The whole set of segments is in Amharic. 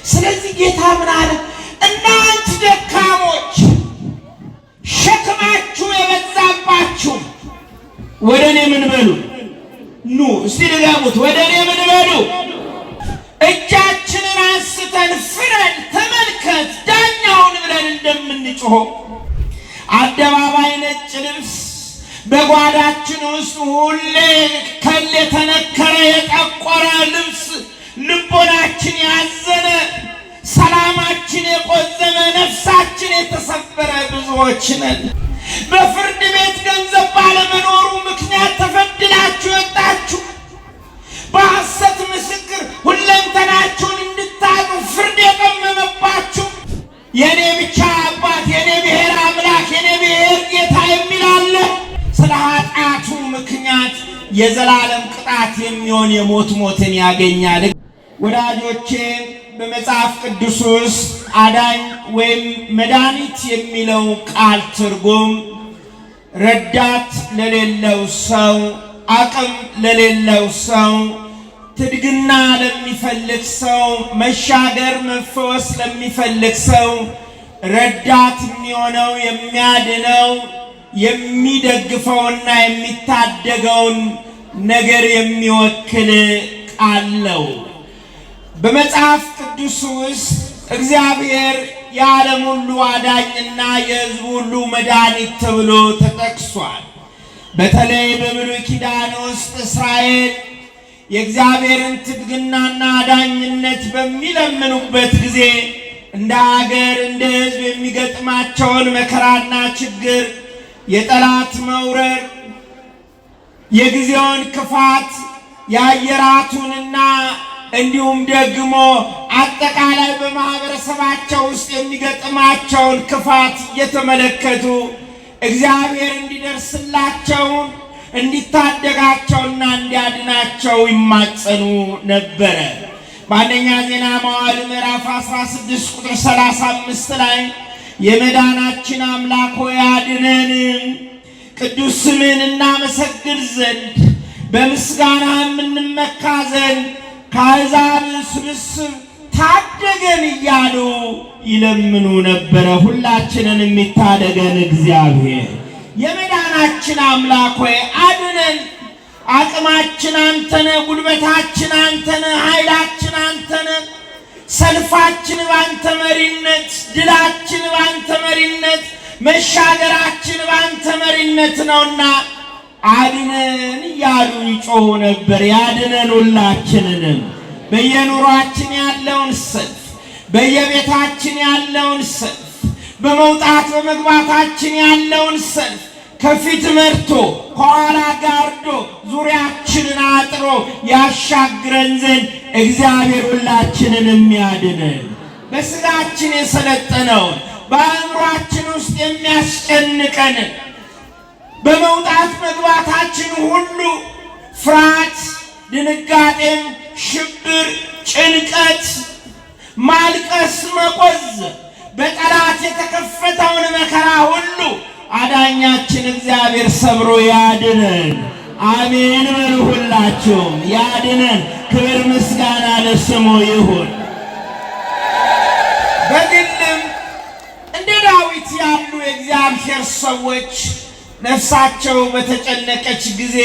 ስለዚህ ጌታ ምን አለ? እናንተ ደካሞች ሸክማችሁ የበዛባችሁ ወደ እኔ ምን በሉ ኑ። እስቲ ድገሙት፣ ወደ እኔ ምን በሉ። እጃችንን አንስተን ፍረድ፣ ተመልከት ዳኛውን ብለን እንደምንጮኸው አደባባይ ነጭ ልብስ በጓዳችን ውስጥ ሁሌ ከል የተነከረ የጠቆረ ልብስ ልቦናችን ያዘነ ሰላማችን የቆዘመ ነፍሳችን የተሰበረ ብዙዎች ነን። በፍርድ ቤት ገንዘብ ባለመኖሩ ምክንያት ተፈድላችሁ ወጣችሁ። በሐሰት ምስክር ሁለንተናችሁን እንድታጡ ፍርድ የቀመመባችሁ የኔ ብቻ አባት፣ የኔ ብሔር አምላክ፣ የኔ ብሔር ጌታ የሚል አለ። ስለ ኃጢአቱ ምክንያት የዘላለም ቅጣት የሚሆን የሞት ሞትን ያገኛል። ወዳጆቼ በመጽሐፍ ቅዱስ ውስጥ አዳኝ ወይም መድኃኒት የሚለው ቃል ትርጉም ረዳት ለሌለው ሰው፣ አቅም ለሌለው ሰው፣ ትድግና ለሚፈልግ ሰው፣ መሻገር መፈወስ ለሚፈልግ ሰው ረዳት የሚሆነው የሚያድነው የሚደግፈውና የሚታደገውን ነገር የሚወክል ቃል ነው። በመጽሐፍ ቅዱስ ውስጥ እግዚአብሔር የዓለም ሁሉ አዳኝና የሕዝብ ሁሉ መድኃኒት ተብሎ ተጠቅሷል። በተለይ በብሉይ ኪዳን ውስጥ እስራኤል የእግዚአብሔርን ትድግናና አዳኝነት በሚለምኑበት ጊዜ እንደ ሀገር እንደ ሕዝብ የሚገጥማቸውን መከራና ችግር፣ የጠላት መውረር፣ የጊዜውን ክፋት፣ የአየራቱንና እንዲሁም ደግሞ አጠቃላይ በማህበረሰባቸው ውስጥ የሚገጥማቸውን ክፋት እየተመለከቱ እግዚአብሔር እንዲደርስላቸው እንዲታደጋቸውና እንዲያድናቸው ይማጸኑ ነበረ። በአንደኛ ዜና መዋዕል ምዕራፍ 16 ቁጥር 35 ላይ የመዳናችን አምላክ ሆይ አድነን፣ ቅዱስ ስምህን እናመሰግን ዘንድ በምስጋናህም እንመካ ዘንድ ከአሕዛብ ስብስብ ታደገን እያሉ ይለምኑ ነበረ። ሁላችንን የሚታደገን እግዚአብሔር የመዳናችን አምላክ ሆይ አድነን። አቅማችን አንተነ፣ ጉልበታችን አንተነ፣ ኃይላችን አንተነ። ሰልፋችን ባንተ መሪነት፣ ድላችን ባንተ መሪነት፣ መሻገራችን ባንተ መሪነት ነውና አድነን እያሉ ይጮሁ ነበር። ያድነን ሁላችንንም። በየኑሯችን ያለውን ሰልፍ፣ በየቤታችን ያለውን ሰልፍ፣ በመውጣት በመግባታችን ያለውን ሰልፍ ከፊት መርቶ ከኋላ ጋርዶ ዙሪያችንን አጥሮ ያሻግረን ዘንድ እግዚአብሔር ሁላችንንም ያድነን። በስጋችን የሰለጠነውን በአእምሯችን ውስጥ የሚያስጨንቀንን በመውጣት መግባታችን ሁሉ ፍርሃት፣ ድንጋጤም፣ ሽብር፣ ጭንቀት፣ ማልቀስ፣ መቆዘም፣ በጠላት የተከፈተውን መከራ ሁሉ አዳኛችን እግዚአብሔር ሰብሮ ያድነን። አሜን በሉ ሁላችሁም። ያድነን። ክብር ምስጋና ለስሙ ይሁን። በግልም እንደ ዳዊት ያሉ የእግዚአብሔር ሰዎች ነፍሳቸው በተጨነቀች ጊዜ፣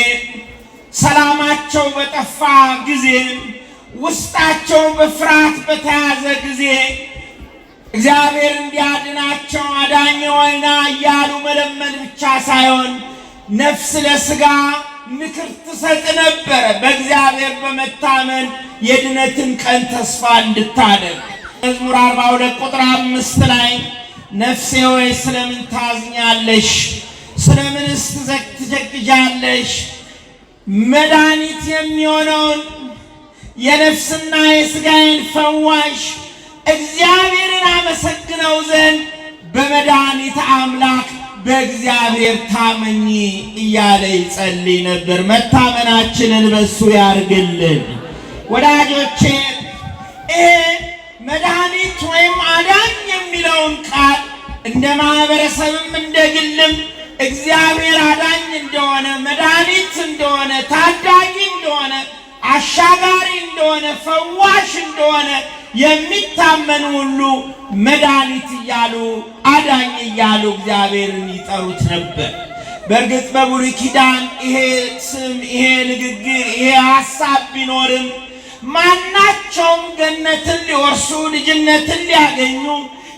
ሰላማቸው በጠፋ ጊዜ፣ ውስጣቸው በፍርሃት በተያዘ ጊዜ እግዚአብሔር እንዲያድናቸው አዳኝ ሆይና እያሉ መለመን ብቻ ሳይሆን ነፍስ ለሥጋ ምክር ትሰጥ ነበረ። በእግዚአብሔር በመታመን የድነትን ቀን ተስፋ እንድታደርግ መዝሙር 42 ቁጥር 5 ላይ ነፍሴ ሆይ ስለምን ታዝኛለሽ? ስለምንስ ትዘግጃለሽ? መድኃኒት የሚሆነውን የነፍስና የሥጋዬን ፈዋሽ እግዚአብሔርን አመሰግነው ዘንድ በመድኃኒት አምላክ በእግዚአብሔር ታመኚ እያለ ይጸልይ ነበር። መታመናችንን በሱ ያርግልን። ወዳጆቼ ይሄ መድኃኒት ወይም አዳኝ የሚለውን ቃል እንደ ማህበረሰብም እንደ ግልም እግዚአብሔር አዳኝ እንደሆነ፣ መድኃኒት እንደሆነ፣ ታዳጊ እንደሆነ፣ አሻጋሪ እንደሆነ፣ ፈዋሽ እንደሆነ የሚታመኑ ሁሉ መድኃኒት እያሉ አዳኝ እያሉ እግዚአብሔርን ይጠሩት ነበር። በእርግጥ በብሉይ ኪዳን ይሄ ስም፣ ይሄ ንግግር፣ ይሄ ሐሳብ ቢኖርም ማናቸውም ገነትን ሊወርሱ ልጅነትን ሊያገኙ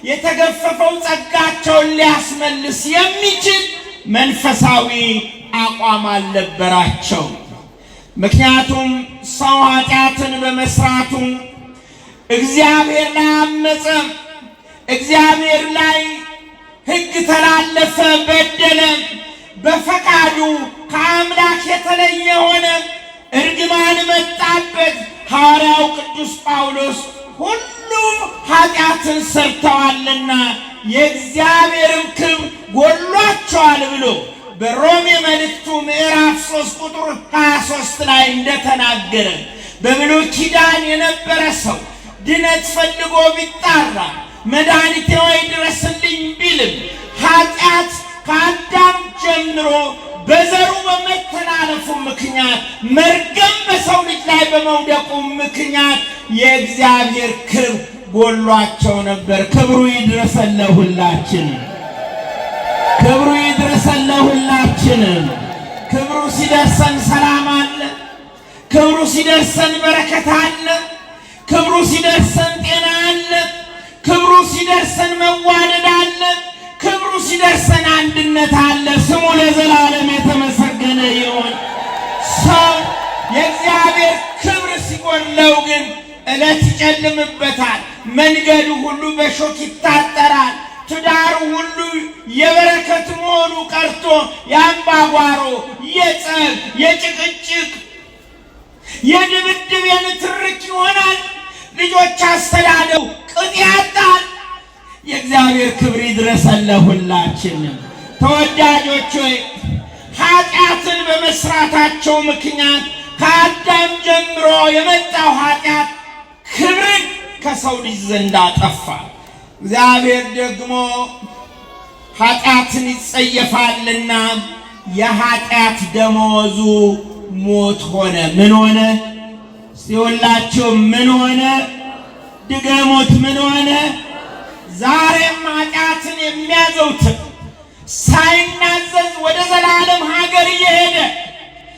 የተገፈፈው ጸጋቸውን ሊያስመልስ የሚችል መንፈሳዊ አቋም አልነበራቸው። ምክንያቱም ሰው ኃጢአትን በመስራቱ እግዚአብሔር ላይ አመፀ፣ እግዚአብሔር ላይ ሕግ ተላለፈ፣ በደለ፣ በፈቃዱ ከአምላክ የተለየ ሆነ፣ እርግማን መጣበት። ሐዋርያው ቅዱስ ጳውሎስ ሁሉም ኃጢአትን ሰርተዋልና የእግዚአብሔርም ክብር ጎሏቸዋል ብሎ በሮሜ መልእክቱ ምዕራፍ 3 ቁጥር 23 ላይ እንደተናገረ በብሉይ ኪዳን የነበረ ሰው ድነት ፈልጎ ቢጣራ መድኃኒቴ ሆይ ድረስልኝ ቢልም ኃጢአት ከአዳም ጀምሮ በዘሩ በመተላለፉ ምክንያት መርገም በሰው ልጅ ላይ በመውደቁ ምክንያት የእግዚአብሔር ክብር ጎሏቸው ነበር። ክብሩ ይድረሰን ለሁላችንም። ክብሩ ይድረሰን ለሁላችንም። ክብሩ ሲደርሰን ሰላም አለ። ክብሩ ሲደርሰን በረከት አለ። ክብሩ ሲደርሰን ጤና አለ። ክብሩ ሲደርሰን መዋደድ አለ። ክብሩ ሲደርሰን አንድነት አለ። ስሙ ለዘላለም የተመሰገነ ይሁን። ሰው የእግዚአብሔር ክብር ሲጎለው ግን ዕለት ይጨልምበታል። መንገዱ ሁሉ በሾክ ይታጠራል። ትዳሩ ሁሉ የበረከት መሆኑ ቀርቶ የአምባጓሮ፣ የጸብ፣ የጭቅጭቅ፣ የድብድብ፣ የንትርክ ይሆናል። ልጆች አስተዳደው ቅጥ ያጣል። የእግዚአብሔር ክብር ይድረሰን ለሁላችንም። ተወዳጆች ሆይ ኃጢአትን በመስራታቸው ምክንያት ከአዳም ጀምሮ የመጣው ኃጢአት ክብርን ከሰው ልጅ ዘንድ አጠፋ። እግዚአብሔር ደግሞ ኃጢአትን ይጸየፋልና የኃጢአት ደመወዙ ሞት ሆነ። ምን ሆነ? ሲወላችሁ ምን ሆነ? ድገሙት። ምን ሆነ? ዛሬም ኃጢአትን የሚያዘውትር ሳይናዘዝ ወደ ዘላለም ሀገር እየሄደ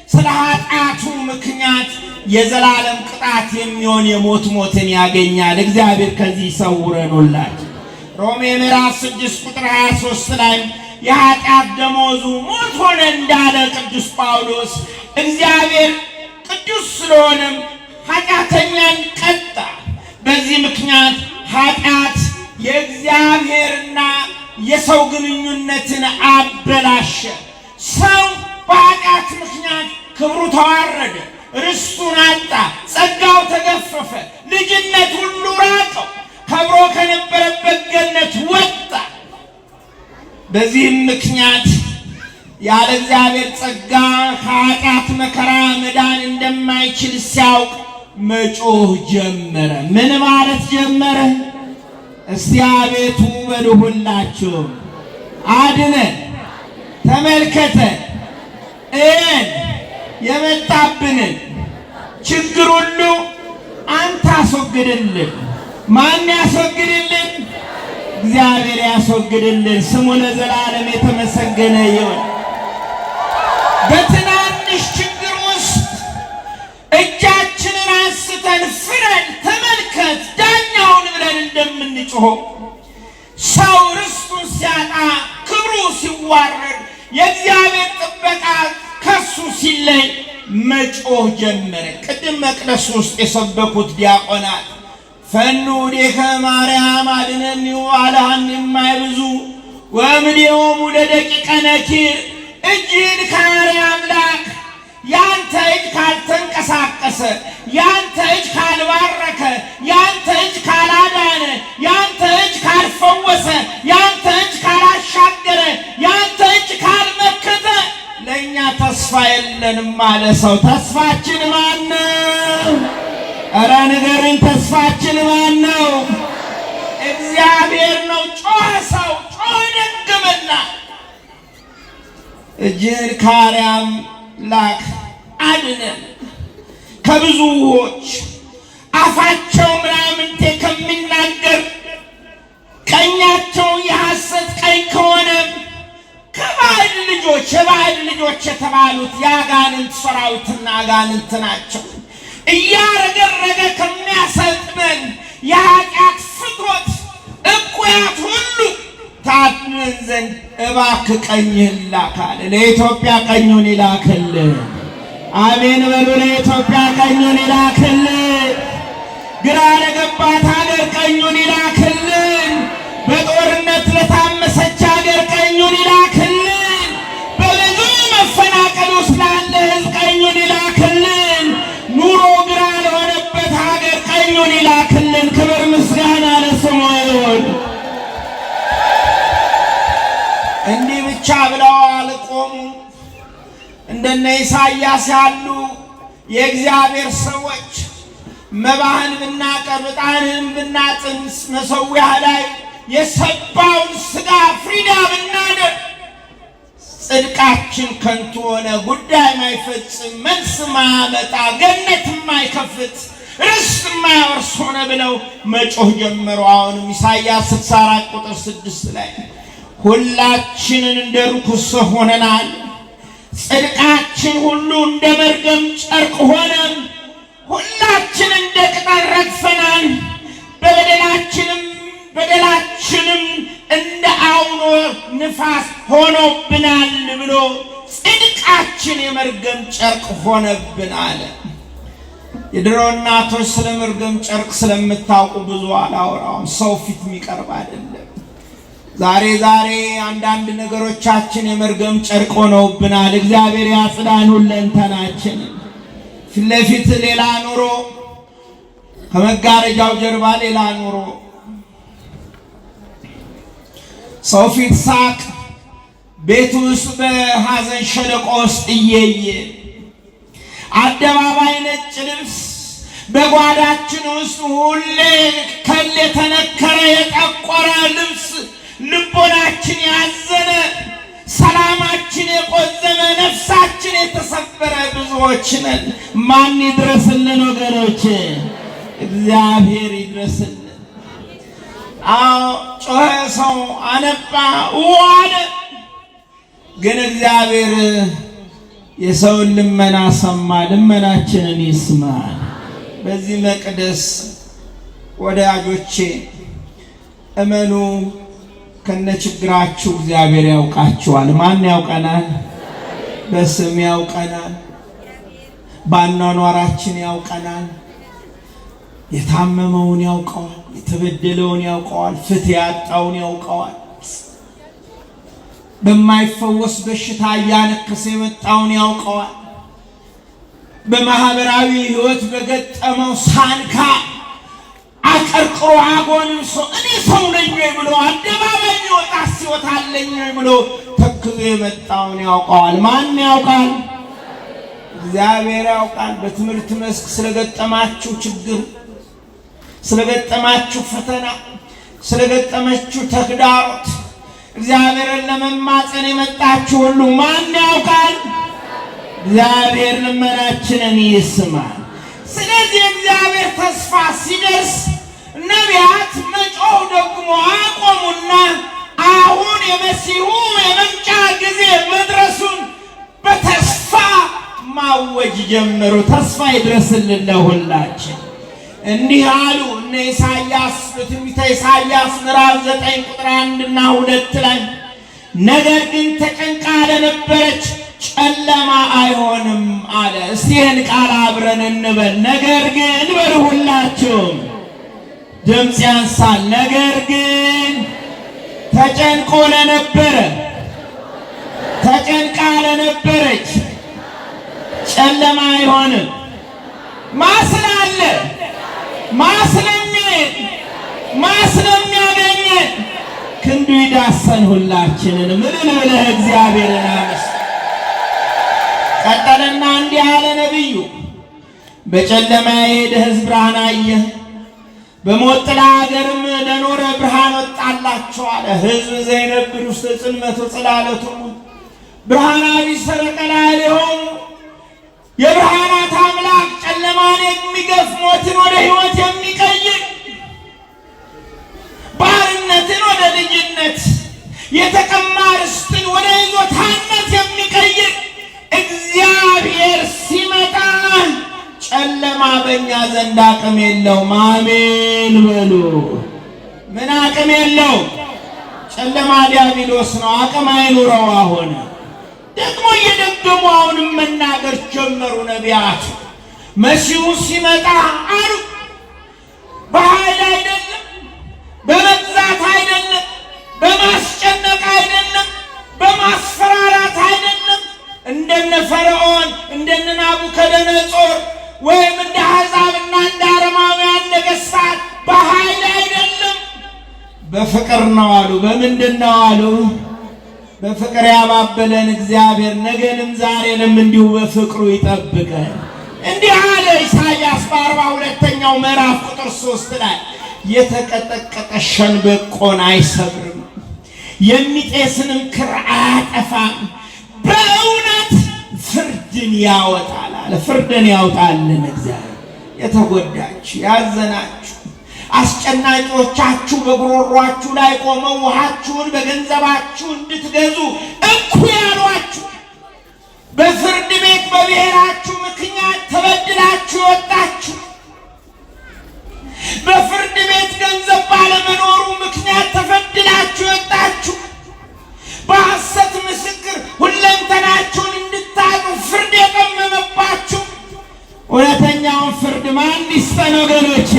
ስለ ኃጢአቱ ምክንያት የዘላለም ቅጣት የሚሆን የሞት ሞትን ያገኛል። እግዚአብሔር ከዚህ ይሰውረን ሁላችን። ሮሜ ምዕራፍ 6 ቁጥር 23 ላይ የኃጢአት ደመወዙ ሞት ሆነ እንዳለ ቅዱስ ጳውሎስ እግዚአብሔር ቅዱስ ስለሆነም ኃጢአተኛን ቀጣ። በዚህ ምክንያት ኃጢአት የእግዚአብሔርና የሰው ግንኙነትን አበላሸ። ሰው በኃጢአት ምክንያት ክብሩ ተዋረደ፣ ርስቱን አጣ፣ ጸጋው ተገፈፈ፣ ልጅነት ሁሉ ራቀው፣ ከብሮ ከነበረበት ገነት ወጣ። በዚህም ምክንያት ያለ እግዚአብሔር ጸጋ ከኃጢአት መከራ መዳን እንደማይችል ሲያውቅ መጮህ ጀመረ። ምን ማለት ጀመረ? እስቲ አቤቱ በሉ ሁላችሁ፣ አድነን፣ ተመልከተን፣ እየን፣ የመጣብንን ችግር ሁሉ አንተ አስወግድልን። ማን ያስወግድልን? እግዚአብሔር ያስወግድልን። ስሙ ለዘላለም የተመሰገነ ይሁን። በትናንሽ ችግር ውስጥ እጃችንን አንስተን ፍረድ፣ ተመልከት፣ ዳኛውን ብለን እንደምንጮኸው ሰው ርስቱን ሲያጣ፣ ክብሩ ሲዋረድ፣ የእግዚአብሔር ጥበቃ ከሱ ሲለይ መጮህ ጀመረ። ቅድም መቅደስ ውስጥ የሰበኩት ዲያቆናት ፈኑ ዴከ ማርያም አድነኒ አልሃኒ የማይብዙ ወእምኔሆሙ ለደቂቀ ነኪር። እጅህን ከማርያም ላክ። ያንተ እጅ ካልተንቀሳቀሰ፣ ያንተ እጅ ካልባረከ፣ ያንተ እጅ ካላዳነ፣ ያንተ እጅ ካልፈወሰ፣ ያንተ እጅ ካላሻገረ፣ ያንተ እጅ ካልመከተ ለእኛ ተስፋ የለንም አለ ሰው። ተስፋችን ማን ነው? ኧረ ንገሩኝ፣ ተስፋችን ማን ነው? እግዚአብሔር ነው። ጮኸ ሰው፣ ጮኸ ደገመና እጅህን ከማርያም ላክ አድነን ከብዙ ውኆች አፋቸው ምናምንቴ ከሚናገር ቀኛቸው የሐሰት ቀኝ ከሆነ ከባዕድ ልጆች የባዕድ ልጆች የተባሉት የአጋንንት ሰራዊትና አጋንንት ናቸው። እያረገረገ ከሚያሰጥመን የኃጢአት ፍትወት እኩያት ሁሉ ታድነን ዘንድ እባክህ ቀኝህን ላክ አለ። ለኢትዮጵያ ቀኙን ይላክልን። አሜን በሉ። ለኢትዮጵያ ቀኙን ይላክልን። ግራ ለገባት ሀገር ቀኙን ይላክልን። በጦርነት ለታመሰች ሀገር ቀኙን ይላክልን። በብዙ መፈናቀል ውስጥ ላለ ሕዝብ ቀኙን ይላክልን። ኑሮ ግራ ለሆነበት ሀገር ቀኙን ይላክልን። ክብር ምስጋና ለስሙ ይሁን። እንዲህ ብቻ ብለው አልቆሙም። እንደነ ኢሳይያስ ያሉ የእግዚአብሔር ሰዎች መባህን ብናቀርብ ዕጣንህን ብናጥን መሠዊያህ ላይ የሰባውን ሥጋ ፍሪዳ ብናደርግ ጽድቃችን ከንቱ ሆነ፣ ጉዳይ ማይፈጽም፣ መልስ ማያመጣ፣ ገነት ማይከፍት፣ ርስት ማያወርስ ሆነ ብለው መጮህ ጀመሩ። አሁንም ኢሳይያስ 64 ቁጥር 6 ላይ ሁላችንን እንደ ርኩስ ሆነናል፣ ጽድቃችን ሁሉ እንደ መርገም ጨርቅ ሆነ፣ ሁላችን እንደ ቅጠል ረግፈናል፣ በደላችንም እንደ አውሎ ንፋስ ሆኖብናል ብሎ ጽድቃችን የመርገም ጨርቅ ሆነብን አለ። የድሮ እናቶች ስለ መርገም ጨርቅ ስለምታውቁ ብዙ አላወራውም፣ ሰው ፊት የሚቀርብ አይደለም። ዛሬ አንዳንድ ነገሮቻችን የመርገም ጨርቅ ሆነውብናል። እግዚአብሔር ያጽዳን ሁለንተናችን። ፊት ለፊት ሌላ ኑሮ፣ ከመጋረጃው ጀርባ ሌላ ኑሮ። ሰው ፊት ሳቅ፣ ቤት ውስጥ በሐዘን ሸለቆ ውስጥ እየየ፣ አደባባይ ነጭ ልብስ፣ በጓዳችን ውስጥ ሁሌ ከል የተነከረ የጠቆረ ልብስ፣ ልቦናችን ያዘነ፣ ሰላማችን የቆዘመ፣ ነፍሳችን የተሰበረ ብዙዎች ነን። ማን ይድረስልን ወገኖች? እግዚአብሔር ይድረስልን። አዎ ጮኸ ሰው፣ አነባ ዋለ፣ ግን እግዚአብሔር የሰውን ልመና ሰማ። ልመናችንን ይስማል። በዚህ መቅደስ ወዳጆቼ እመኑ፣ ከነችግራችሁ እግዚአብሔር ያውቃችኋል። ማን ያውቀናል? በስም ያውቀናል፣ በአኗኗራችን ያውቀናል። የታመመውን ያውቀዋል፣ የተበደለውን ያውቀዋል፣ ፍትሕ ያጣውን ያውቀዋል። በማይፈወስ በሽታ እያነከሰ የመጣውን ያውቀዋል። በማህበራዊ ሕይወት በገጠመው ሳንካ አቀርቅሮ አጎንብሶ እኔ ሰው ነኝ ወይ ብሎ አደባባይ ወጣ ሲወጣ አለኝ ወይ ብሎ ተክዞ የመጣውን ያውቀዋል። ማን ያውቃል? እግዚአብሔር ያውቃል። በትምህርት መስክ ስለገጠማችሁ ችግር፣ ስለገጠማችሁ ፈተና፣ ስለገጠማችሁ ተግዳሮት እግዚአብሔርን ለመማፀን የመጣችሁ ሁሉ ማን ያውቃል? እግዚአብሔር ልመናችንን ይስማል። ስለዚህ እግዚአብሔር ተስፋ ሲደርስ ነቢያት መጮህ ደግሞ አቆሙና አሁን የመሲሁ የመምጫ ጊዜ መድረሱን በተስፋ ማወጅ ጀመሩ። ተስፋ ይድረስልን ለሁላችን። እንዲህ አሉ እነ ኢሳይያስ በትንቢተ ኢሳይያስ ምዕራፍ 9 ቁጥር 1 እና 2 ላይ ነገር ግን ተጨንቃ ለነበረች ጨለማ አይሆንም አለ። እስቲ ይህን ቃል አብረን እንበል። ነገር ግን በሉ ሁላችሁም፣ ድምፅ ያንሳል። ነገር ግን ተጨንቆ ለነበረ ተጨንቃ ለነበረች ጨለማ አይሆንም። ማስላለ ማስለሚያገኘን ክንዱ ይዳሰን ሁላችንን። ምን ብለህ እግዚአብሔርን አመስግን። ቀጠለና እንዲህ አለ ነቢዩ፣ በጨለማ የሄደ ሕዝብ ብርሃን አየ፣ በሞት ጥላ አገርም ለኖረ ብርሃን ወጣላቸው አለ። ሕዝብ ዘይነብር ውስተ ጽልመት ወጽላለቱ ብርሃናዊ ሰረቀላ የሆኑ የብርሃናት አምላክ ጨለማ ጨለማን የሚገፍ ሞትን ወደ ሕይወት የሚቀይር ባርነትን ወደ ልጅነት የተቀማ ርስትን ወደ ይዞታነት የሚቀይር እግዚአብሔር ሲመጣ ጨለማ በእኛ ዘንድ አቅም የለውም። አሜን በሉ። ምን አቅም የለው? ጨለማ ዲያብሎስ ነው፣ አቅም አይኑረው። አሁን ደግሞ እየደገሙ አሁንም መናገር ጀመሩ ነቢያት። መሲሁ ሲመጣ አሉ በኃይል አይደለም፣ በመግዛት አይደለም፣ በማስጨነቅ አይደለም፣ በማስፈራራት አይደለም፣ እንደነ ፈርዖን እንደነ ናቡከደነጾር ወይም እንደ አሕዛብና እንደ አረማውያን ነገሥታት በኃይል አይደለም፣ በፍቅር ነው አሉ። በምንድን ነው አሉ? በፍቅር ያባበለን እግዚአብሔር ነገንም ዛሬንም እንዲሁ በፍቅሩ ይጠብቀን። እንዲህ አለ ኢሳይያስ በ42ኛው ምዕራፍ ቁጥር 3 ላይ የተቀጠቀጠ ሸንበቆን አይሰብርም፣ የሚጤስንም ክር አያጠፋም፣ በእውነት ፍርድን ያወጣል አለ። ፍርድን ያውጣልን እግዚአብሔር። የተጎዳችሁ ያዘናችሁ አስጨናቂዎቻችሁ በጉሮሯችሁ ላይ ቆመው ውሃችሁን በገንዘባችሁ እንድትገዙ እኩ ያሏችሁ በፍርድ ቤት በብሔራችሁ ምክንያት ተበድላችሁ ወጣችሁ በፍርድ ቤት ገንዘብ ባለመኖሩ ምክንያት ተፈድላችሁ ወጣችሁ በሐሰት ምስክር ሁለንተናችሁን እንድታጡ ፍርድ የቀመመባችሁ እውነተኛውን ፍርድ ማን ይስጠን ወገኖቼ?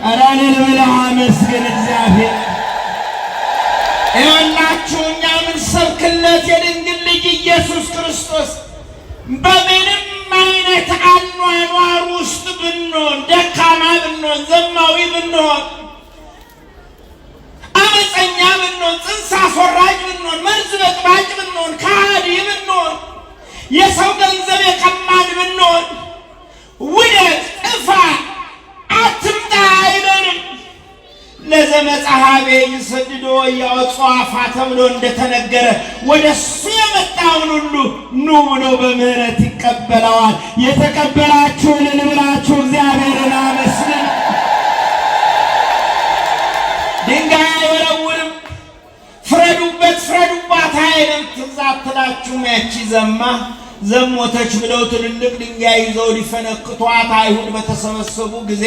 ኧረ እልል ብለህ አመስግን እግዚአብሔር። ይኸውላችሁ እኛ የምንሰብክለት የድንግል ልጅ ኢየሱስ ክርስቶስ በምንም አይነት አኗኗር ውስጥ ብንሆን፣ ደካማ ብንሆን፣ ዘማዊ ብንሆን፣ አመፀኛ ብንሆን፣ ጽንስ አስወራጅ ብንሆን፣ መርዝ በጥባጭ ብንሆን፣ ከሃዲ ብንሆን፣ የሰው ገንዘብ የቀማን ብንሆን ውደት፣ ጥፋ፣ አትምጣ አይለንም። ለዘመጽሐቤ ይሰድዶ ያወጡ አፋ ተብሎ እንደተነገረ ወደ እሱ የመጣውን ሁሉ ኑ ብሎ በምህረት ይቀበለዋል። የተቀበላችሁ እልል ብላችሁ እግዚአብሔርን አመስግኑ። ድንጋይ አይወረውርም፣ ፍረዱበት ፍረዱባት አይልም። ትዝ አትላችሁም? ያቺ ዘሞተች ብለው ትልልቅ ድንጋይ ይዘው ሊፈነክቷት አይሁድ በተሰበሰቡ ጊዜ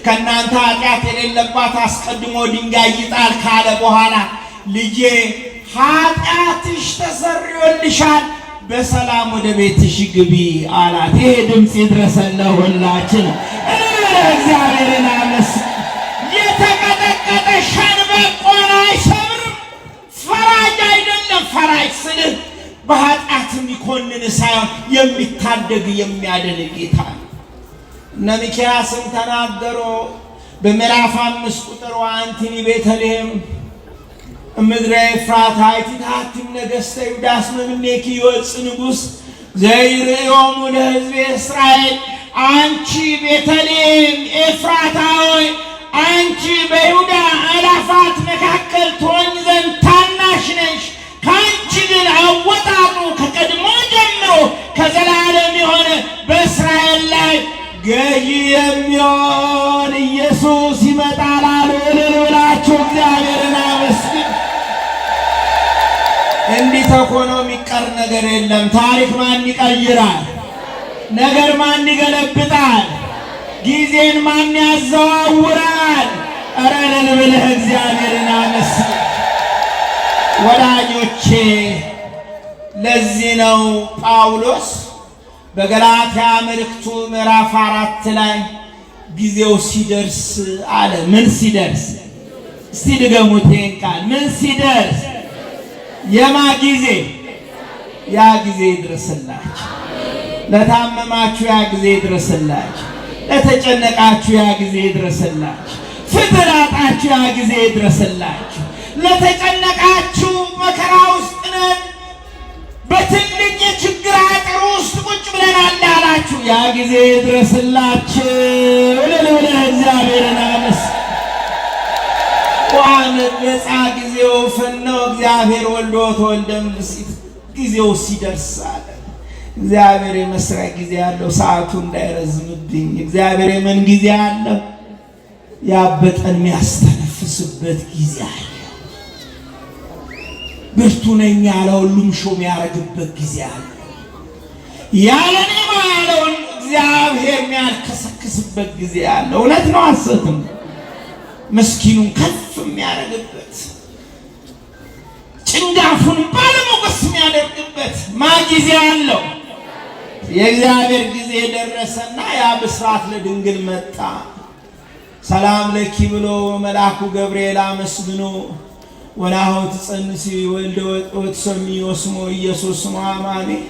ከእናንተ ኃጢአት የሌለባት አስቀድሞ ድንጋይ ይጣል ካለ በኋላ ልጄ ኃጢአትሽ ተሰርዮልሻል፣ በሰላም ወደ ቤትሽ ግቢ አላት። ይሄ ድምፅ ይድረሰን ለሁላችን። እግዚአብሔርን አመስግኑ። የተቀጠቀጠ ሸንበቆን አይሰብርም። ፈራጅ አይደለም። ፈራጅ ስልህ በኃጢአት የሚኮንን ሳይሆን የሚታደግ የሚያድን ጌታ ነው። እነ ሚክያስም ተናገሮ በምዕራፍ 5 ቁጥር 1 ቤተልሔም ምድረ ኤፍራታ ይትሐቲም ነገሥተ ይሁዳ እስመ እምኔኪ ይወፅእ ንጉሥ ዘይርእዮሙ ለሕዝቤ እስራኤል። አንቺ ቤተልሔም ኤፍራታ ሆይ አንቺ በይሁዳ አእላፋት መካከል ትሆኚ ዘንድ ታናሽ ነሽ። ከአንቺ ግን አወጣጡ ከቀድሞ ጀምሮ ከዘላለም የሆነ በእስራኤል ላይ ገዢ የሚሆን ኢየሱስ ይመጣል አሉ። እልል ብላችሁ እግዚአብሔርን አመስግኑ። እንዲህ ተኮኖ የሚቀር ነገር የለም። ታሪክ ማን ይቀይራል? ነገር ማን ይገለብጣል? ጊዜን ማን ያዘዋውራል? ኧረ እልል ብለህ እግዚአብሔርን አመስግን። ወዳጆቼ ለዚህ ነው ጳውሎስ በገላትያ መልእክቱ ምዕራፍ 4 ላይ ጊዜው ሲደርስ አለ። ምን ሲደርስ? እስቲ ድገሙት ይሄን ቃል። ምን ሲደርስ? የማ ጊዜ? ያ ጊዜ ይድረስላችሁ። ለታመማችሁ ያ ጊዜ ይድረስላችሁ። ለተጨነቃችሁ ያ ጊዜ ይድረስላችሁ። ፍትህ ላጣችሁ ያ ጊዜ ይድረስላችሁ። ለተጨነቃችሁ መከራ ውስጥ ነን፣ በትልቅ የችግር አጥር ውስጥ ቁጭ ብለናል ያላችሁ ያ ጊዜ ይድረስላችሁ። እልል ብለህ እግዚአብሔርን አመስግን። ወአመጽአ ጊዜው ፈነወ እግዚአብሔር ወልዶ ተወልደ እምብእሲት። ጊዜው ሲደርስ አለ እግዚአብሔር የመስሪያ ጊዜ ያለው ሰዓቱ እንዳይረዝምብኝ። እግዚአብሔር የምን ጊዜ አለው? ያበጠን የሚያስተነፍስበት ጊዜ አለ። ብርቱ ነኝ ያለው ሁሉም ሾም ያረግበት ጊዜ አለ። ያለኔ ያለውን እግዚአብሔር የሚያልከሰክስበት ጊዜ አለ። እውነት ነው ሐሰትም? ምስኪኑን ከፍ የሚያደርግበት፣ ጭንጋፉን ባለሞገስ የሚያደርግበት ጊዜ አለው። የእግዚአብሔር ጊዜ ደረሰና ያ ብስራት ለድንግል መጣ። ሰላም ለኪ ብሎ መልአኩ ገብርኤል አመስግኖ ወናሁ ትጸንሲ ወልደ ወትሰምዪ ስሞ ኢየሱስ ስሙ አማኑኤል፣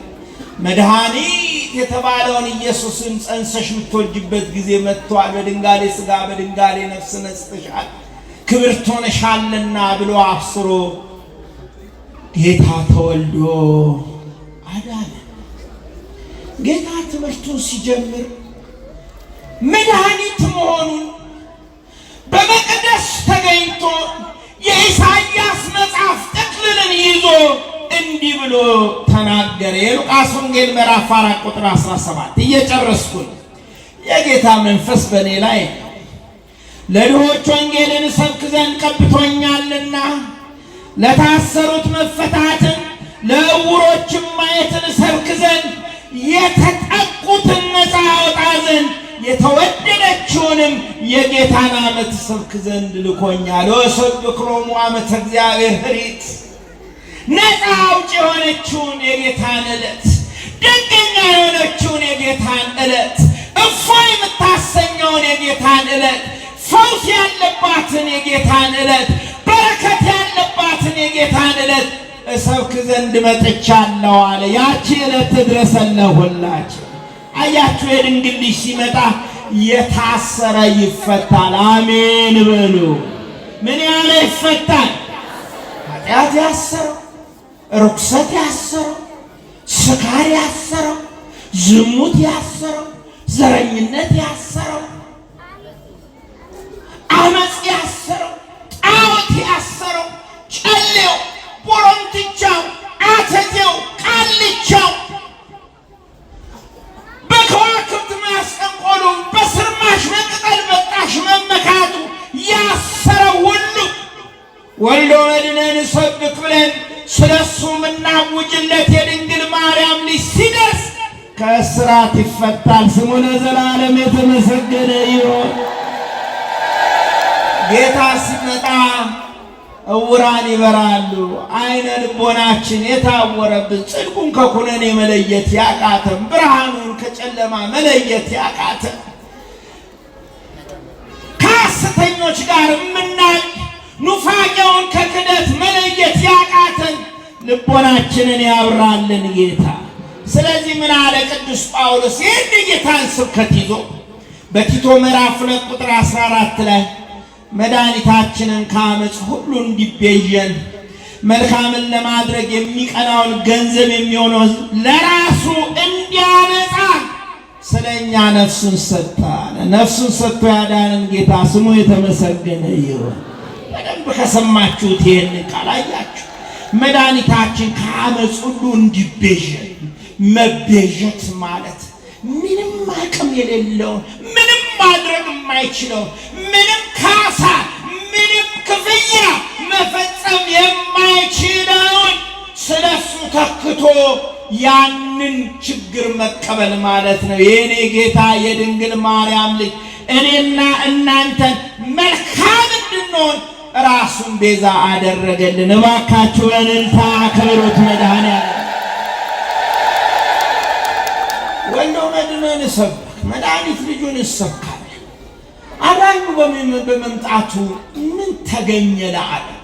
መድኃኒት የተባለውን ኢየሱስን ጸንሰሽ የምትወልጅበት ጊዜ መጥቷል። በድንጋሌ ሥጋ በድንጋሌ ነፍስ ነጽተሻል፣ ክብርት ሆነሻልና ብሎ አብስሮ ጌታ ተወልዶ አዳነ። ጌታ ትምህርቱን ሲጀምር መድኃኒት መሆኑን በመቅደስ ተገኝቶ የኢሳይያስ መጽሐፍ ጥቅልልን ይዞ እንዲህ ብሎ ተናገረ። የሉቃስ ወንጌል ምዕራፍ 4 ቁጥር 17 እየጨረስኩ የጌታ መንፈስ በእኔ ላይ ለድሆች ወንጌልን እሰብክ ዘንድ ቀብቶኛልና፣ ለታሰሩት መፈታትን፣ ለዕውሮችም ማየትን እሰብክ ዘንድ፣ የተጠቁትን ነፃ አወጣ ዘንድ፣ የተወደደችውንም የጌታን ዓመት እሰብክ ዘንድ ልኮኛል። ወሰብክ ሎሙ ዓመተ እግዚአብሔር ኅሪት፣ ነፃ አውጪ የሆነችውን የጌታን ዕለት፣ ደገኛ የሆነችውን የጌታን ዕለት፣ እፎይ የምታሰኘውን የጌታን ዕለት፣ ፈውስ ያለባትን የጌታን ዕለት፣ በረከት ያለባትን የጌታን ዕለት እሰብክ ዘንድ መጥቻለሁ አለ። ያቺ ዕለት ትድረሰን ለሁላችን። አያችሁ፣ የድንግል ልጅ ሲመጣ የታሰረ ይፈታል። አሜን በሉ። ምን ያለ ይፈታል? ኃጢአት ያሰረው፣ ርኩሰት ያሰረው፣ ስካር ያሰረው፣ ዝሙት ያሰረው፣ ዘረኝነት ያሰረው፣ አመፅ ያሰረው፣ ጣዖት ያሰረው፣ ጨሌው፣ ቦረንትቻው፣ አተቴው፣ ቃልቻው፣ በከዋክብት ማስጠንቆሉ፣ በስርማሽ በቅጠል በጣሽ መመካቱ ያሰረው ሁሉ ወልዶ መድኅነን እንሰብክ ብለን ስለሱ የምናውጅለት የድንግል ማርያም ልጅ ሲደርስ ከእስራት ይፈታል። ስሙ ለዘላለም የተመሰገነ ይሁን። ጌታ ሲመጣ ዕውራን ይበራሉ። አይነ ልቦናችን የታወረብን፣ ጽድቁን ከኩነኔ መለየት ያቃተን፣ ብርሃኑን ከጨለማ መለየት ያቃተን፣ ከሐሰተኞች ጋር የምናይ ኑፋቄውን ከክደት መለየት ያቃተን ልቦናችንን ያብራልን ጌታ። ስለዚህ ምን አለ ቅዱስ ጳውሎስ ይህን ጌታን ስብከት ይዞ በቲቶ ምዕራፍ 2 ቁጥር 14 ላይ መድኃኒታችንን ከአመፅ ሁሉ እንዲቤዠን መልካምን ለማድረግ የሚቀናውን ገንዘብ የሚሆነው ለራሱ እንዲያነጻ ስለኛ ነፍሱን ሰጥቷል። ነፍሱን ሰጥቶ ያዳነን ጌታ ስሙ የተመሰገነ ይሁን። በደንብ ከሰማችሁት ይህን ቃል አያችሁ፣ መድኃኒታችን ከአመፅ ሁሉ እንዲቤዠን። መቤዠት ማለት ምንም አቅም የሌለውን፣ ምንም ማድረግ የማይችለውን፣ ምንም ካሳ ምንም ክፍያ መፈጸም የማይችለውን ስለሱ ተክቶ ያንን ችግር መቀበል ማለት ነው። የኔ ጌታ የድንግል ማርያም ልጅ እኔና እናንተን መልካም እንድንሆን ራሱን ቤዛ አደረገልን። እባካችሁ እልልታ ክብሩት መድኃኔዓለም። ወልዶ መድኅነን እንሰብክ፣ መድኃኒት ልጁን እንሰብካለን። አዳኙ በመምጣቱ ምን ተገኘ ለዓለም?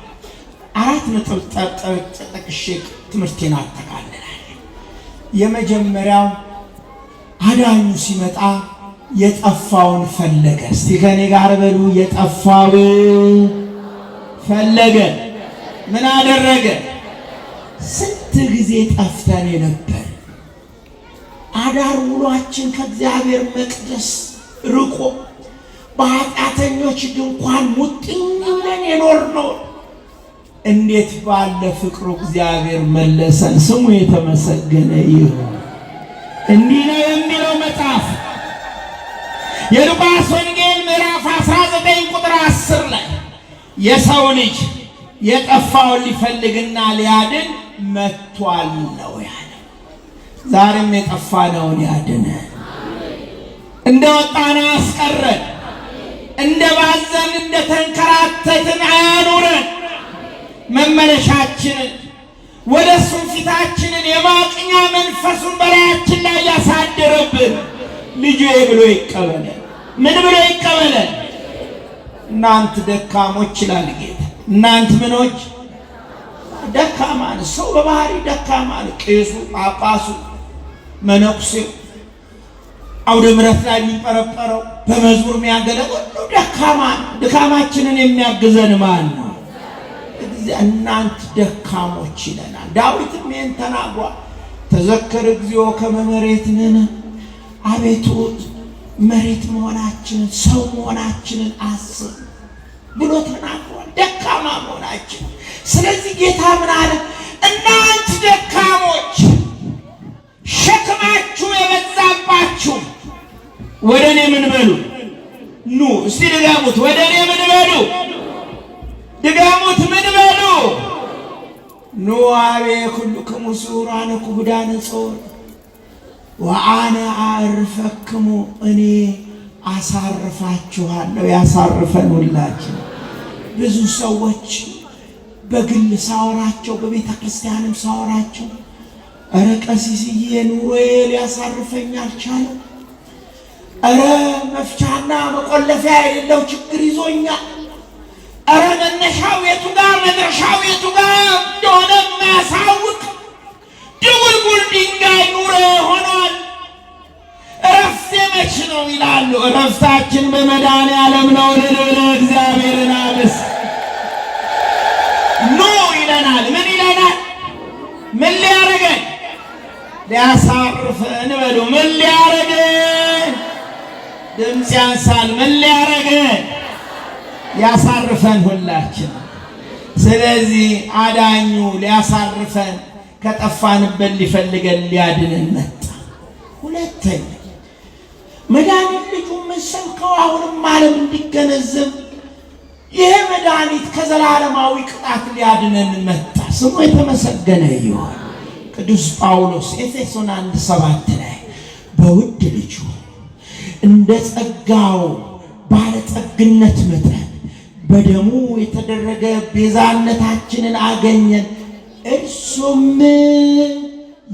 4 ነጥብ ጠቅሼ ትምህርቴን አጠቃልላለሁ። የመጀመሪያው አዳኙ ሲመጣ የጠፋውን ፈለገ። እስቲ ከኔ ጋር በሉ፣ የጠፋውን ፈለገ። ምን አደረገ? ስንት ጊዜ ጠፍተን የነበር አዳር ውሏችን ከእግዚአብሔር መቅደስ ርቆ በኃጢአተኞች ድንኳን ሙጥኝ ብለን የኖርነው እንዴት ባለ ፍቅሩ እግዚአብሔር መለሰን። ስሙ የተመሰገነ ይሁን። እንዲህ ነው የሚለው መጽሐፍ የሉቃስ ወንጌል ምዕራፍ 19 ቁጥር 10 ላይ የሰው ልጅ የጠፋውን ሊፈልግና ሊያድን መጥቷል ነው ያለው። ዛሬም የጠፋነውን ያድነን፣ እንደወጣን አያስቀረን፣ እንደባዘን እንደተንከራተትን አያኑረን። መመለሻችንን ወደ እሱ ፊታችንን የማቅኛ መንፈሱን በላያችን ላይ ያሳደረብን ልጁ ብሎ ይቀበለን። ምን ብሎ ይቀበለን? እናንተ ደካሞች ይላል ጌታ። እናንተ ምኖች? ደካማ ነው። ሰው በባህሪ ደካማ ነው። ቄሱ፣ ጳጳሱ፣ መነኩሴው፣ አውደ ምሕረት ላይ የሚንጠረጠረው በመዝሙር የሚያገለግለው ሁሉ ደካማ ነው። ድካማችንን የሚያግዘን ማን ነው? እናንተ ደካሞች ይለናል። ዳዊትም ይህን ተናግሯል። ተዘከር እግዚኦ ከመ መሬትነ፣ አቤቱ መሬት መሆናችንን ሰው መሆናችንን አስብ ብሎ ተናግሯል። ደካማ መሆናችን። ስለዚህ ጌታ ምን አለ? እናንተ ደካሞች ሸክማችሁ የበዛባችሁ ወደ እኔ ምን በሉ ኑ። እስቲ ድገሙት። ወደ እኔ ምን በሉ? ድገሙት። ምን በሉ? ኑ አቤ ኩልክሙ ሥዑራነ ክቡዳነ ጾር ወአነ አዕርፈክሙ፣ እኔ አሳርፋችኋለሁ። ያሳርፈን ሁላችን። ብዙ ሰዎች በግል ሳወራቸው በቤተ ክርስቲያንም ሳወራቸው እረ ቀሲስዬ ኑሮዬ ሊያሳርፈኝ አልቻለም፣ እረ መፍቻና መቆለፊያ የሌለው ችግር ይዞኛል፣ እረ መነሻው የቱ ጋር መድረሻው የቱ ጋር እንደሆነ የማያሳውቅ ድቡልቡል ድንጋይ ኑሮ ሆኗል። እረፍቴ መች ነው ይላሉ። እረፍታችን በመድኃኔዓለም ነው። እግዚአብሔርን አመስግኑ። ኑ ይለናል። ምን ይለናል? ምን ሊያረገን? ሊያሳርፈን በሉ። ምን ሊያረገን? ድምፅ ያንሳል። ምን ሊያረገን? ያሳርፈን ሁላችን። ስለዚህ አዳኙ ሊያሳርፈን ከጠፋንበት ሊፈልገን ሊያድነን መጣ። ሁለተኛ መድኃኒት ልጁ የምንሰብከው አሁንም ዓለም እንዲገነዘብ ይሄ መድኃኒት ከዘላለማዊ ቅጣት ሊያድነን መጣ። ስሙ የተመሰገነ ይሁን። ቅዱስ ጳውሎስ ኤፌሶን 1:7 ላይ በውድ ልጁ እንደ ጸጋው ባለጠግነት መጠን በደሙ የተደረገ ቤዛነታችንን አገኘን፣ እርሱም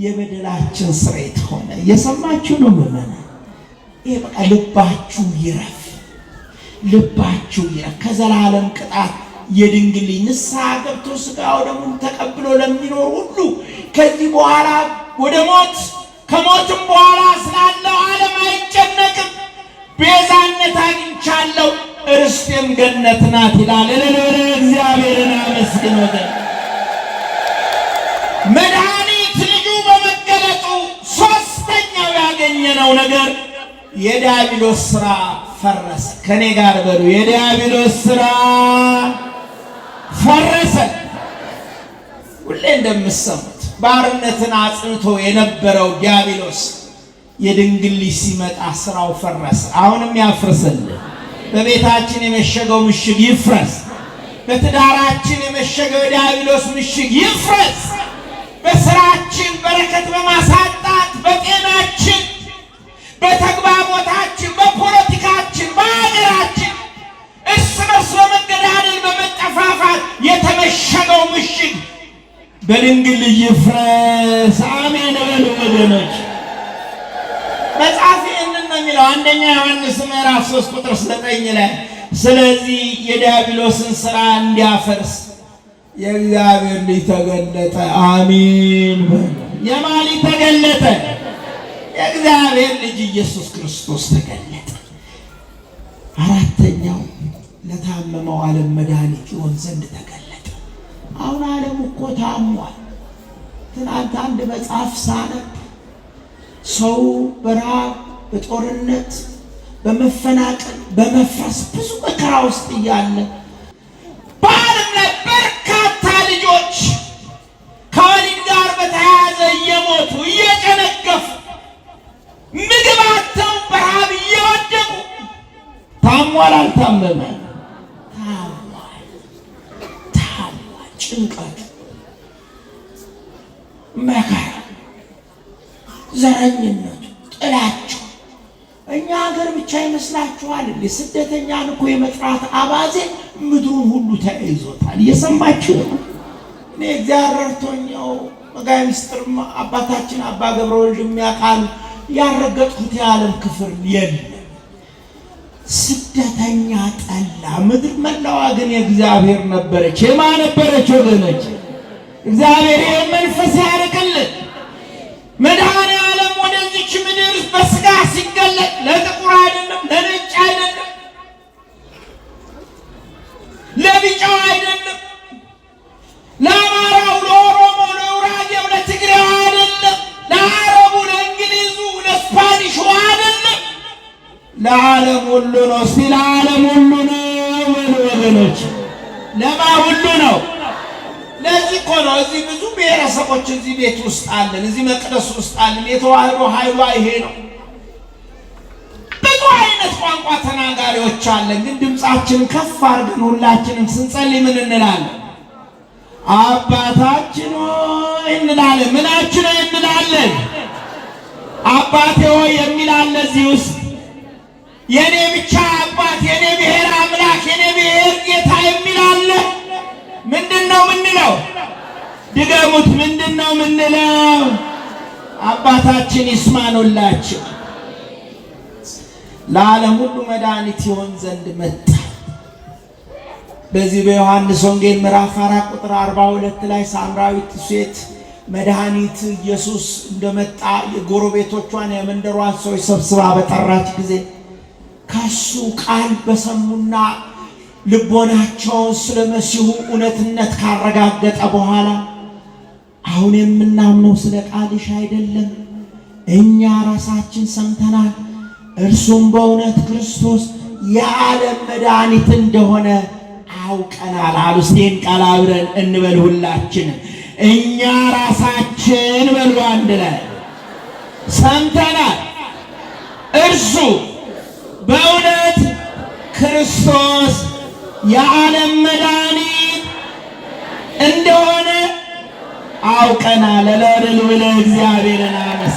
የበደላችን ስርየት ሆነ። እየሰማችሁ ነው ምእመናን? ይሄ በቃ ልባችሁ ይረፍ፣ ልባችሁ ይረፍ። ከዘላለም ቅጣት የድንግል ንስሐ ገብቶ ሥጋው ደሙን ተቀብሎ ለሚኖር ሁሉ ከዚህ በኋላ ወደ ሞት ከሞትም በኋላ ስላለው ዓለም አይጨነቅም። ቤዛነት አግኝቻለሁ፣ ርስቴም ገነት ናት ይላል። እግዚአብሔርን አመስግኑ። መድኃኒት ልጁ በመገለጡ ሦስተኛው ያገኘነው ነገር የዲያብሎስ ሥራ ፈረሰ። ከኔ ጋር በሉ፣ የዲያብሎስ ሥራ ፈረሰ። ሁሌ እንደምትሰሙት ባርነትን አጽንቶ የነበረው ዲያብሎስ የድንግል ልጅ ሲመጣ ሥራው ፈረሰ። አሁንም ያፍርስልን። በቤታችን የመሸገው ምሽግ ይፍረስ። በትዳራችን የመሸገው ዲያብሎስ ምሽግ ይፍረስ። በስራችን በረከት በማሳጣት በጤናችን፣ በተግባቦታችን፣ በፖለቲካችን፣ በሀገራችን እርስ በርስ በመገዳደል በመጠፋፋት የተመሸገው ምሽግ በድንግል ልጅ ይፍረስ። አሜን በሉ ወገኖች። መጽሐፍ ይህንን ነው የሚለው። አንደኛ ዮሐንስ ምዕራፍ 3 ቁጥር 9 ላይ ስለዚህ የዲያብሎስን ሥራ እንዲያፈርስ የእግዚአብሔር ልጅ ተገለጠ። አሜን በሉ። የማን ልጅ ተገለጠ? የእግዚአብሔር ልጅ ኢየሱስ ክርስቶስ ተገለጠ። አራተኛው ለታመመው ዓለም መድኃኒት ይሆን ዘንድ ተገለጠ። አሁን ዓለም እኮ ታሟል። ትናንት አንድ መጽሐፍ ሳነብ ሰው በረሃብ በጦርነት በመፈናቀል በመፍረስ ብዙ መከራ ውስጥ እያለ በዓለም ላይ በርካታ ልጆች ከወሊድ ጋር በተያያዘ እየሞቱ እየጨነገፉ ጭንቀት፣ መከራ፣ ዘረኝነቱ፣ ጥላቸው እኛ ሀገር ብቻ ይመስላችኋል? ስደተኛን እኮ የመጥራት አባዜ ምድሩን ሁሉ ተይዞታል። እየሰማችሁ ነው? እኔ እግዚአብሔር ረድቶኛው መጋቢ ምስጢር አባታችን አባ ገብረ ወልድ የሚያውቃሉ ያረገጥኩት የዓለም ክፍል የለም። ስደተኛ ጠላ ምድር መላዋ ግን የእግዚአብሔር ነበረች። የማን ነበረች ወገኖች? እግዚአብሔር ይህን መንፈስ ያርቅልን። መድኃኔዓለም ወደዚች ምድር በሥጋ ሲገለጥ ለጥቁር አይደለም፣ ለነጭ አይደለም፣ ለቢጫው አይደለም፣ ለአማራው፣ ለኦሮሞ፣ ለውራጌው፣ ለትግሬው አይደለም፣ ለአረቡ፣ ለእንግሊዙ፣ ለስፓኒሹ አይደለም፣ ለዓለም ሁሉ ነው። እስቲ ለዓለም ሁሉ ነው ወገኖች። ለማ ሁሉ ነው? ለዚህ እኮ ነው እዚህ ብዙ ብሔረሰቦች እዚህ ቤት ውስጥ አለን፣ እዚህ መቅደስ ውስጥ አለን። የተዋህዶ ኃይሏ ይሄ ነው። ብዙ አይነት ቋንቋ ተናጋሪዎች አለን። ግን ድምፃችንን ከፍ አድርገን ሁላችንም ስንጸልይ ምን እንላለን? አባታችን ሆይ እንላለን። ምናችን ሆይ እንላለን? አባቴ ሆይ የሚል አለ እዚህ ውስጥ። የኔ ብቻ አባት፣ የኔ ብሔር አምላክ፣ የኔ ብሔር ጌታ የሚል አለ። ምንድነው ምንለው? ድገሙት። ምንድነው ምንለው? አባታችን ይስማኑላችሁ። ለዓለም ሁሉ መድኃኒት ይሆን ዘንድ መጣ። በዚህ በዮሐንስ ወንጌል ምዕራፍ 4 ቁጥር 42 ላይ ሳምራዊት ሴት መድኃኒት ኢየሱስ እንደመጣ የጎረቤቶቿን የመንደሯን ሰዎች ሰብስባ በጠራች ጊዜ ከሱ ቃል በሰሙና ልቦናቸውን ስለ መሲሁ እውነትነት ካረጋገጠ በኋላ አሁን የምናምነው ስለ ቃልሽ አይደለም፣ እኛ ራሳችን ሰምተናል፣ እርሱም በእውነት ክርስቶስ የዓለም መድኃኒት እንደሆነ አውቀናል አሉ። እስቲን ቃል አብረን እንበል ሁላችንም። እኛ ራሳችን በሉ አንድ ላይ ሰምተናል፣ እርሱ በእውነት ክርስቶስ የዓለም መድኃኒት እንደሆነ አውቀናል። ለለል ብለህ እግዚአብሔርን አመስ።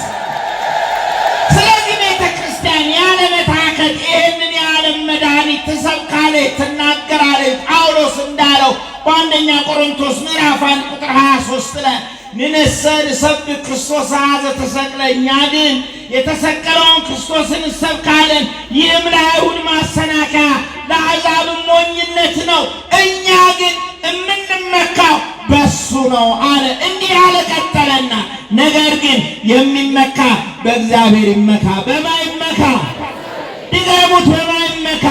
ስለዚህ ቤተ ክርስቲያን ያለ መታከት ይህንን የዓለም መድኃኒት ትሰብካለች፣ ትናገራለች። ጳውሎስ እንዳለው በአንደኛ ቆሮንቶስ ምዕራፍ 1 ቁጥር 23 ላይ ንነሰ ንሰብክ ክርስቶስ ዘተሰቅለ፣ እኛ ግን የተሰቀለውን ክርስቶስን እንሰብካለን፣ ይህም ለአይሁድ ማሰናከያ ለአሕዛብ ሞኝነት ነው፣ እኛ ግን የምንመካው በሱ ነው አለ። እንዲህ አለ ቀጠለና፣ ነገር ግን የሚመካ በእግዚአብሔር ይመካ። በማን ይመካ? ድገሙት። በማን ይመካ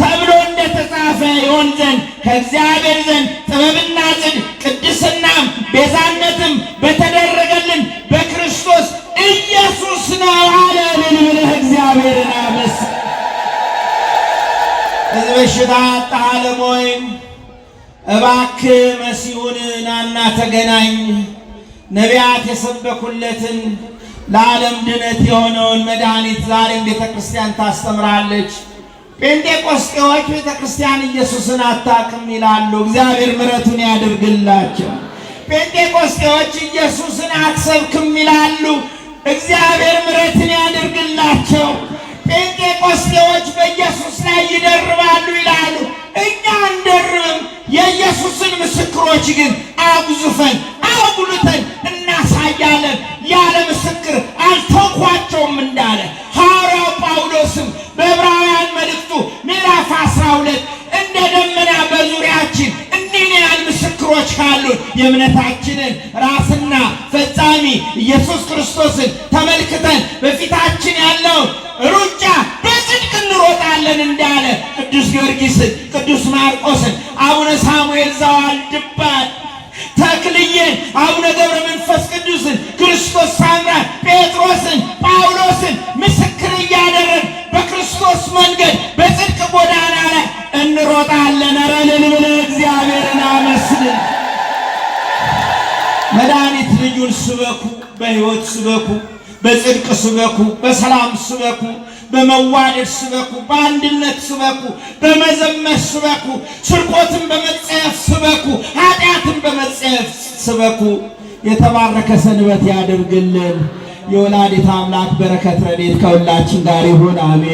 ተብሎ እንደተጻፈ ይሆን ዘንድ ከእግዚአብሔር ዘንድ ጥበብና ጽድቅ ቅድስናም ቤዛነትም በተደረገልን በክርስቶስ ኢየሱስ ነው አለ። ብለህ እግዚአብሔርን አመስግን። እዚህ በሽታ ያጣህ ዓለም ሆይ እባክህ መሲሁን ናና ተገናኝ። ነቢያት የሰበኩለትን ለዓለም ድነት የሆነውን መድኃኒት ዛሬም ቤተ ክርስቲያን ታስተምራለች። ጴንጤቆስጤዎች ቤተ ክርስቲያን ኢየሱስን አታውቅም ይላሉ። እግዚአብሔር ምሕረቱን ያድርግላቸው። ጴንጤቆስጤዎች ኢየሱስን አትሰብክም ይላሉ። እግዚአብሔር ምሕረትን ያድርግላቸው። ጴንጤቆስጤዎች በኢየሱስ ላይ ይደርባሉ ይላሉ። እኛ አንደርብም። የኢየሱስን ምስክሮች ግን አጉዝፈን አጉልተን እናሳያለን። ያለ ምስክር አልተውኳቸውም እንዳለ ሐዋርያው ጳውሎስም በዕብራውያን መልእክቱ ምዕራፍ 12 እንደ ደመና በዙሪያችን እንዲህ ያህል ምስክሮች ካሉን የእምነታችንን ራስና ፈጻሚ ኢየሱስ ክርስቶስን ተመልክተን በፊታችን ያለውን ሩጫ በጽድቅ እንሮጣለን እንዳለ ቅዱስ ጊዮርጊስን፣ ቅዱስ ማርቆስን፣ አቡነ ሳሙኤል ዘዋልድባን፣ ተክልዬን፣ አቡነ ገብረ መንፈስ ቅዱስን፣ ክርስቶስ ሳምራን፣ ጴጥሮስን፣ ጳውሎስን ምስክር እያደረግን በክርስቶስ መንገድ በጽድቅ ጎዳና ላይ እንሮጣለን። ኧረ እልል ብለህ እግዚአብሔርን አመስግን። መድኃኒት ልጁን ስበኩ፣ በሕይወት ስበኩ፣ በጽድቅ ስበኩ፣ በሰላም ስበኩ፣ በመዋደድ ስበኩ፣ በአንድነት ስበኩ፣ በመዘመር ስበኩ፣ ስርቆትን በመጸየፍ ስበኩ፣ ኃጢአት መጨፍጨፍ ስበኩ። የተባረከ ሰንበት ያድርግልን። የወላዲተ አምላክ በረከት ረድኤት ከሁላችን ጋር ይሁን፣ አሜን።